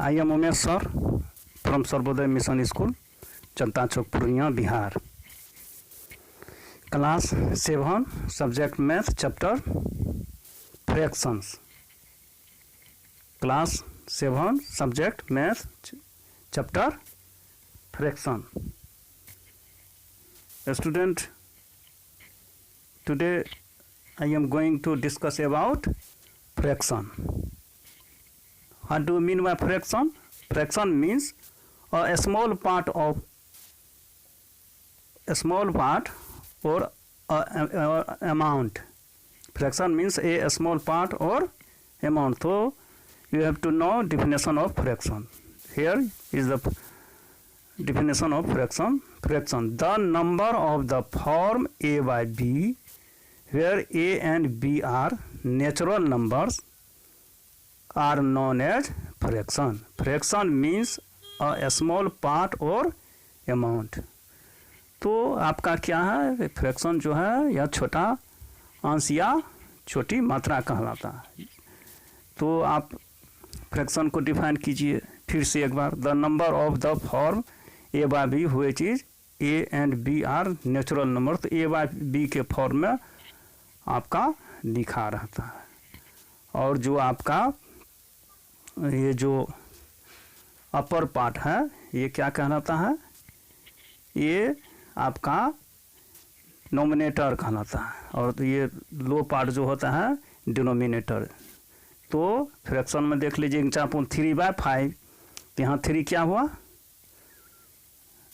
I am Umesh sir from Sarvodaya Mission School, Janata Chowk, Purnia, Bihar. Class 7, subject Math, chapter Fractions. Class 7, subject Math, chapter Fraction. Student, today I am going to discuss about fraction. What do you mean by fraction? Fraction means a small part or amount. Fraction means a small part or amount. So you have to know definition of fraction. Here is the definition of fraction. Fraction: the number of the form a by b, where a and b are natural numbers, are known as fraction. Fraction means a small part or amount. तो आपका क्या है, fraction जो है यह छोटा अंश या छोटी मात्रा कहलाता है. तो आप फ्रैक्शन को डिफाइन कीजिए फिर से एक बार. The number of the form A by B which is A and B are natural number. तो ए बाय बी के फॉर्म में आपका लिखा रहता है. और जो आपका ये जो अपर पार्ट है ये क्या कहलाता है, ये आपका नोमिनेटर कहलाता है. और ये लो पार्ट जो होता है डिनोमिनेटर. तो फ्रैक्शन में देख लीजिए एग्जाम्पल 3/5. तो यहाँ 3 क्या हुआ,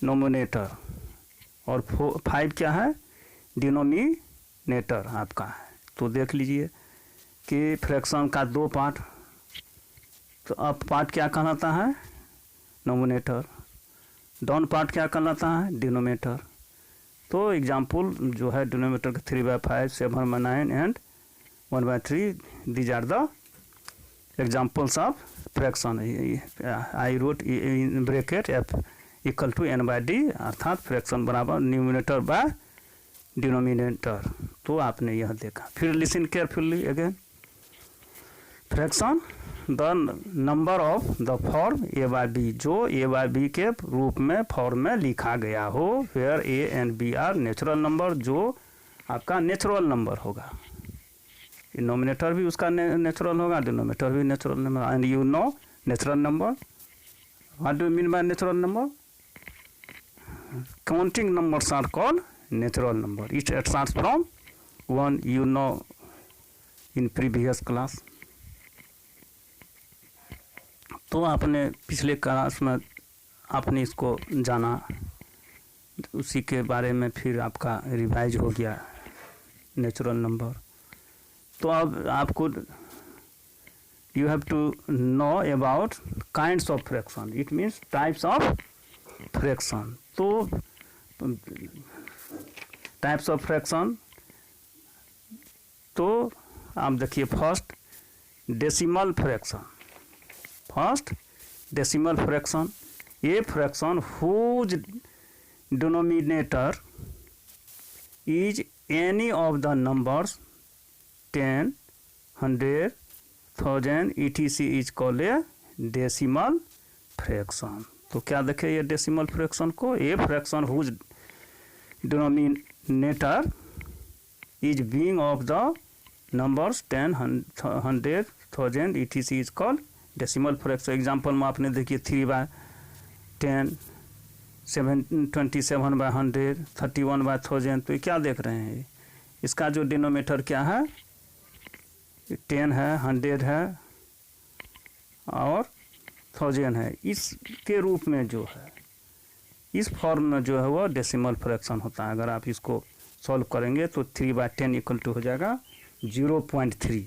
नोमिनेटर, और 5 क्या है, डिनोमिनेटर आपका है. तो देख लीजिए कि फ्रैक्शन का दो पार्ट. तो अप पार्ट क्या कहलाता है, नोमिनेटर. डाउन पार्ट क्या कहलाता है, डिनोमिनेटर. तो एग्जाम्पल जो है डिनोमिनेटर का 3/5, 7/9 and 1/3. These are the examples of fraction. I wrote in bracket f equal to n/d, अर्थात फ्रैक्शन बराबर न्यूमिनेटर बाय डिनोमिनेटर. तो आपने यह देखा. फिर listen carefully again. Fraction the number of the form A by B, जो A by B के रूप में फॉर्म में लिखा गया हो, where A and B are natural number, जो आपका नेचुरल नंबर होगा. नोमिनेटर भी उसका नेचुरल होगा, डिनोमिनेटर भी natural number. And you know natural number. What do you mean by natural number? Counting numbers are called natural number. It starts from 1, you know in previous class. तो आपने पिछले class में आपने इसको जाना, उसी के बारे में फिर आपका रिवाइज हो गया नेचुरल नंबर. तो अब आपको you have to know about kinds of fraction. It means types of fraction. तो टाइप्स ऑफ फ्रैक्शन, तो आप देखिए first decimal fraction. First decimal fraction, ये fraction whose denominator is any of the numbers 10, 100, 1000 etc is called a decimal fraction. तो क्या देखे ये decimal fraction को, ये fraction whose denominator is being of the numbers 10, 100, 1000 etc is called decimal fraction. Example में आपने देखिए 3/10, 27/100, 31/1000. तो ये क्या देख रहे हैं, इसका जो डिनोमिनेटर क्या है, 10 है, 100 है और 1000 है. इसके रूप में जो है, इस फॉर्म में जो है वो डेसिमल फ्रैक्शन होता है. अगर आप इसको सॉल्व करेंगे तो 3/10 इक्वल टू हो जाएगा 0.3.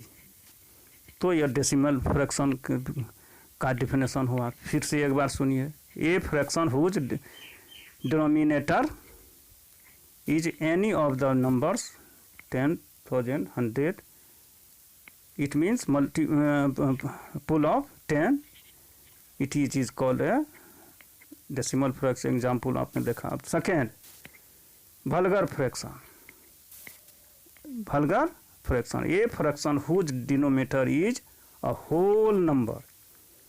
तो यह डेसिमल फ्रैक्शन का डिफिनेशन हुआ. फिर से एक बार सुनिए. A fraction whose denominator is any of the numbers 10, 1000, 100. It means multiple of 10. It is called a decimal fraction. Example आपने देखा. अब second vulgar fraction. Vulgar fraction, a fraction whose denominator is a whole number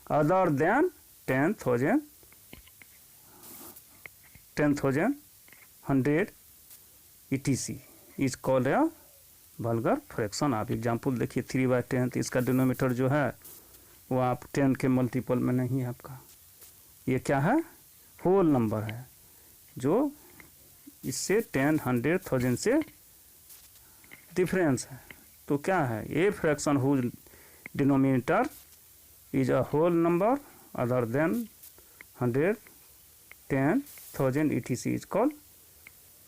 other than 10,000, 100 etc is called a vulgar fraction. आप example देखिए 3/10, इसका denominator जो है वो आप 10 के मल्टीपल में नहीं है आपका, ये क्या है, होल नंबर है जो इससे 10, 100, 1000 से डिफरेंस है। तो क्या है, a fraction whose denominator is a whole number other than 100, 10, 1000 etc is called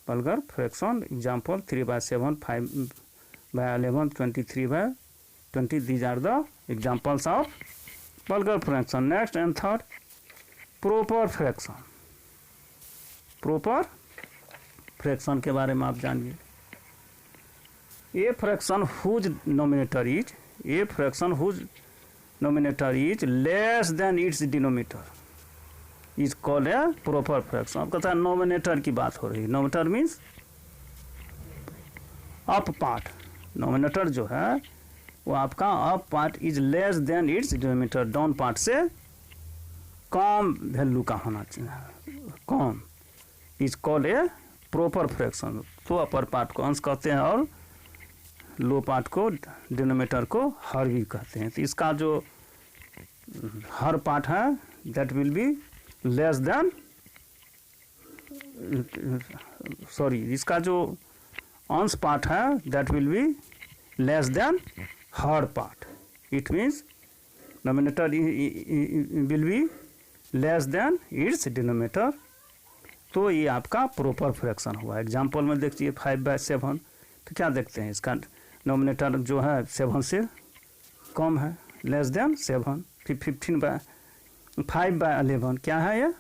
vulgar fraction. Example 3/7, 5/11, 23/20, these are the examples of vulgar fraction. Next and third, proper fraction. proper fraction के बारे में आप जानिए। a fraction whose denominator is less than its denominator is called a proper fraction। अब कहता है nominator की बात हो रही है। Numerator means up part, numerator जो है वो आपका up part is less than its denominator, down part से कम वैल्यू का होना चाहिए, कम, is called a proper fraction. तो अपर पार्ट को अंश कहते हैं और लो पार्ट को, डिनोमिनेटर को हर भी कहते हैं। तो इसका जो हर पार्ट है that will be less than, sorry, इसका जो अंश पार्ट है that will be less than her part. It means denominator will be less than its denominator. तो ये आपका प्रॉपर फ्रैक्शन हुआ। एग्जाम्पल में देखिए 5/7, तो क्या देखते हैं, इसका डिनोमिनेटर जो है 7 से कम है, लेस देन 7। फिर 5/11 क्या है, ये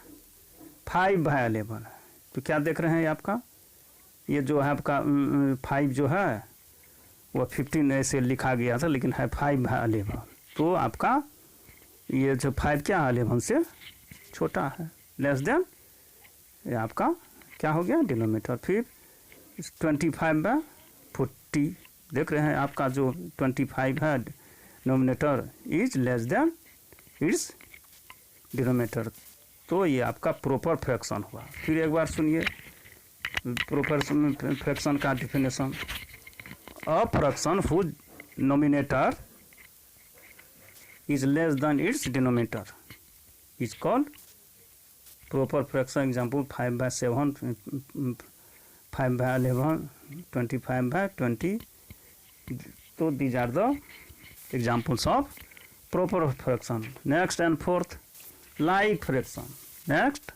5/11 है। तो क्या देख रहे हैं आपका, ये जो है आपका 5 जो है वो 15 ऐसे लिखा गया था, लेकिन है 5/11। तो आपका ये जो 5 क्या है 11 से छोटा है, लेस देन, ये आपका क्या हो गया डिनोमिनेटर। फिर 25/40 देख रहे हैं, आपका जो 25 है denominator is less than its denominator. तो ये आपका प्रॉपर फ्रैक्शन हुआ। फिर एक बार सुनिए प्रॉपर फ्रैक्शन का definition. A fraction whose nominator is less than its denominator is called proper fraction. Example 5/7, 5/11, 25/20। तो these are the examples of proper fraction. Next and fourth, like fraction. Next,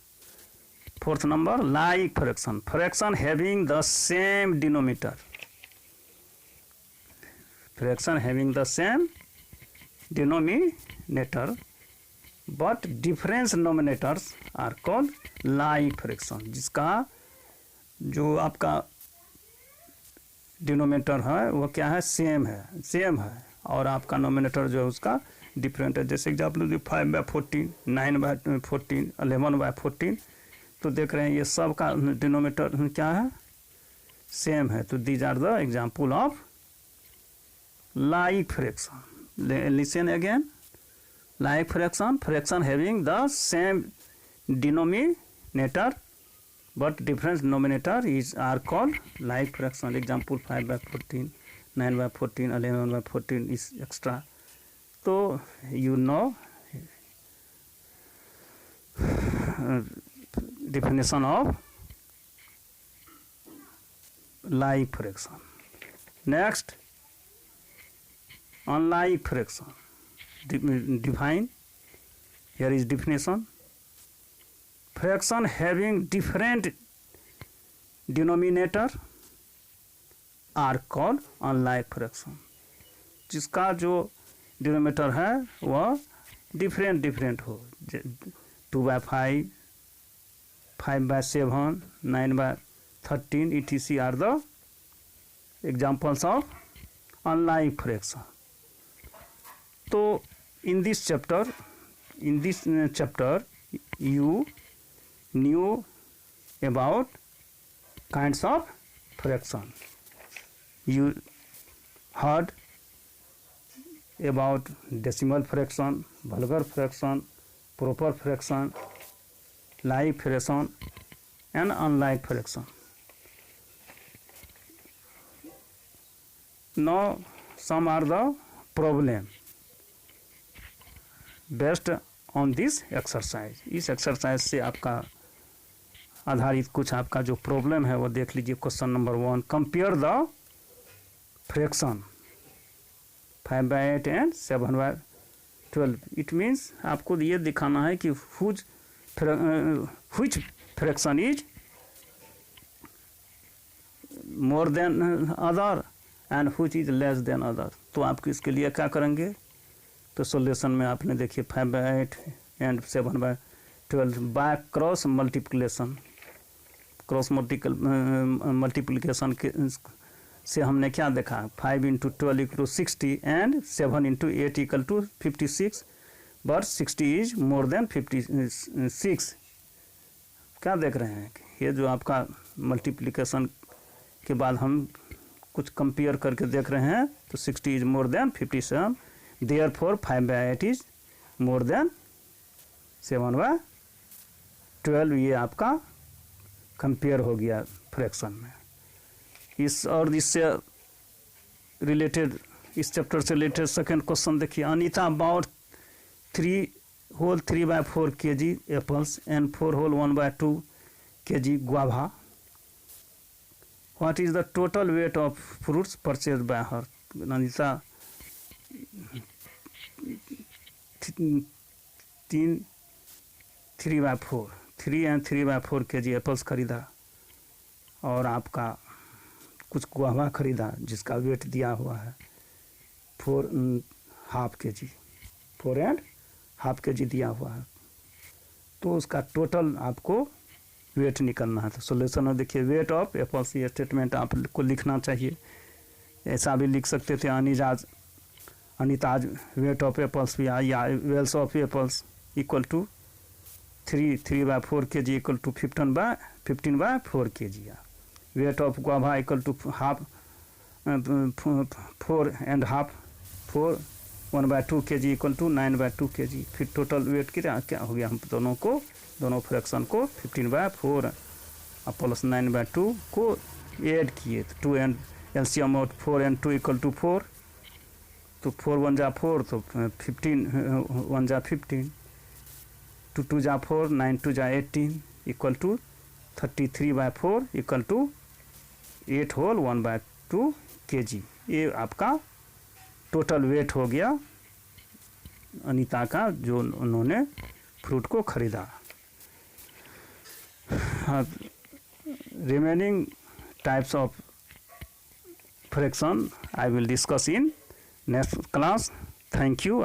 fourth number, like fraction. Fraction having the same denominator. Fraction having the same denominator but different nominators are called like fraction. जिसका जो आपका denominator है वो क्या है, same है, और आपका नोमिनेटर जो है उसका डिफरेंट है। जैसे एग्जाम्पल 5/14, 9/14, 11/14। तो देख रहे हैं ये सब का डिनोमिनेटर क्या है, सेम है। तो these are the example of like fraction. Listen again. Like fraction, fraction having the same denominator but different numerator are called like fraction. Example 5/14, 9/14, 11/14 is extra. So you know definition of like fraction. Next, unlike fraction. Define. Here is definition. Fraction having different denominator are called unlike fraction. जिसका जो denominator है वह different हो, 2/5, 5/7, 9/13 etc are the examples of unlike fraction. So in this chapter you knew about kinds of fraction. You heard about decimal fraction, vulgar fraction, proper fraction, like fraction and unlike fraction. Now some are the problem based on this exercise. इस exercise से आपका आधारित कुछ आपका जो problem है वो देख लीजिए. Question number 1, compare the fraction 5/8 and 7/12. It means आपको ये दिखाना है कि which fraction is more than other and which is less then other. तो आप इसके लिए क्या करेंगे, तो सॉल्यूशन में आपने देखिए 5/8 and 7/12 by cross multiplication. Cross multiplication से हमने क्या देखा, 5 × 12 = 60 and 7 × 8 = 56, but 60 is more than 56. क्या देख रहे हैं, ये जो आपका मल्टीप्लिकेशन के बाद हम कुछ कंपेयर करके देख रहे हैं, तो 60 is more than 57, therefore 5/8 is more than 7/12. ये आपका कंपेयर हो गया फ्रैक्शन में. इस और इससे रिलेटेड, इस चैप्टर से रिलेटेड सेकंड क्वेश्चन देखिए. Anita bought 3 whole 3/4 kg apples and 4 whole 1/2 kg guava. What is the total weight of fruits purchased by her? Anita 3 and 3/4 kg apples खरीदा और आपका कुछ गुआवा खरीदा जिसका वेट दिया हुआ है 4.5 kg, 4.5 kg दिया हुआ है. तो उसका टोटल आपको वेट निकलना है. तो सोल्यूशन में देखिए, वेट ऑफ एप्पल्स, ये स्टेटमेंट आपको लिखना चाहिए. ऐसा भी लिख सकते थे, अनिताज वेट ऑफ एप्पल्स भी या wells of apples equal to 3/4 kg equal to 15/4 kg. Weight of guava equal to 1/2 kg equal to 9/2 kg. फिर टोटल वेट क्या हो गया, हम दोनों फ्रैक्शन को 15/4 प्लस 9/2 को ऐड किए, तो 2 and LCM of 4 and 2 equal to 4. तो 4 1 जा 4, तो 15 1 जा 15, 2 2 जा 4, 9 2 जा 18 equal to 33/4 equal to 8 whole 1/2 kg. ये आपका टोटल वेट हो गया अनीता का, जो उन्होंने फ्रूट को खरीदा. Remaining types of fraction I will discuss in next class. Thank you.